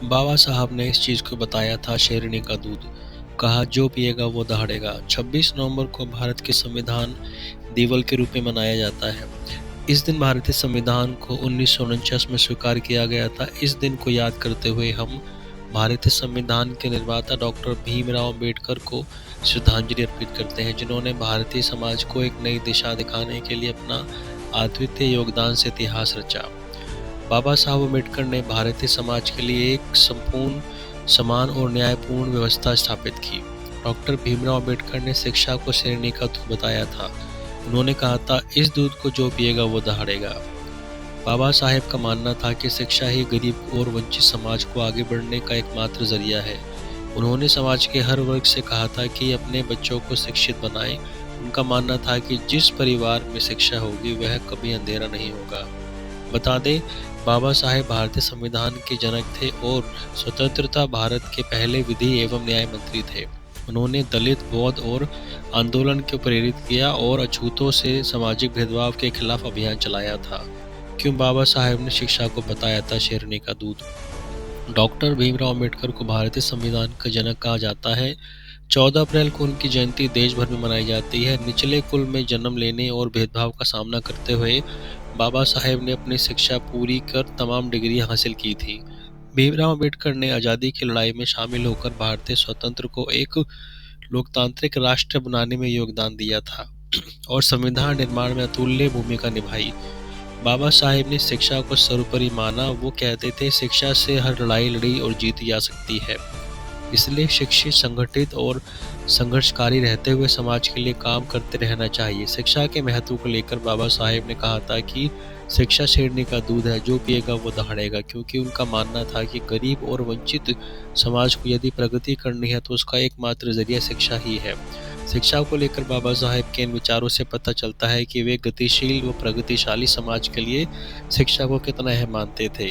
बाबा साहब ने इस चीज़ को बताया था शेरनी का दूध। कहा जो पिएगा वो दहाड़ेगा। 26 नवंबर को भारत के संविधान दिवस के रूप में मनाया जाता है। इस दिन भारतीय संविधान को 1949 में स्वीकार किया गया था। इस दिन को याद करते हुए हम भारतीय संविधान के निर्माता डॉक्टर भीमराव अम्बेडकर को श्रद्धांजलि अर्पित करते हैं, जिन्होंने भारतीय समाज को एक नई दिशा दिखाने के लिए अपना अद्वितीय योगदान से इतिहास रचा। बाबा साहब अम्बेडकर ने भारतीय समाज के लिए एक संपूर्ण, समान और न्यायपूर्ण व्यवस्था स्थापित की। डॉक्टर भीमराव अम्बेडकर ने शिक्षा को शेरनी का दूध बताया था। उन्होंने कहा था, इस दूध को जो पिएगा वो दहाड़ेगा। बाबा साहेब का मानना था कि शिक्षा ही गरीब और वंचित समाज को आगे बढ़ने का एकमात्र जरिया है। उन्होंने समाज के हर वर्ग से कहा था कि अपने बच्चों को शिक्षित बनाएं। उनका मानना था कि जिस परिवार में शिक्षा होगी वह कभी अंधेरा नहीं होगा। बता दें, बाबा साहेब भारतीय संविधान के जनक थे और स्वतंत्रता भारत के पहले विधि एवं न्याय मंत्री थे। उन्होंने दलित, बौद्ध और आंदोलन को प्रेरित किया और अछूतों से सामाजिक भेदभाव के खिलाफ अभियान चलाया था। क्यों बाबा साहेब ने शिक्षा को बताया था शेरनी का दूध? डॉक्टर भीमराव अम्बेडकर को भारतीय संविधान का जनक कहा जाता है। 14 अप्रैल को उनकी जयंती देश भर में मनाई जाती है। निचले कुल में जन्म लेने और भेदभाव का सामना करते हुए बाबा साहेब ने अपनी शिक्षा पूरी कर तमाम डिग्री हासिल की थी। भीमराव अम्बेडकर ने आज़ादी की लड़ाई में शामिल होकर भारतीय स्वतंत्र को एक लोकतांत्रिक राष्ट्र बनाने में योगदान दिया था और संविधान निर्माण में अतुल्य भूमिका निभाई। बाबा साहेब ने शिक्षा को सर्वोपरि माना। वो कहते थे, शिक्षा से हर लड़ाई लड़ी और जीती जा सकती है। इसलिए शिक्षित, संगठित और संघर्षकारी रहते हुए समाज के लिए काम करते रहना चाहिए। शिक्षा के महत्व को लेकर बाबा साहेब ने कहा था कि शिक्षा शेरनी का दूध है, जो पिएगा वो दहाड़ेगा, क्योंकि उनका मानना था कि गरीब और वंचित समाज को यदि प्रगति करनी है तो उसका एकमात्र जरिया शिक्षा ही है। शिक्षा को लेकर बाबा साहेब के इन विचारों से पता चलता है कि वे गतिशील व प्रगतिशाली समाज के लिए शिक्षा को कितना अहम मानते थे।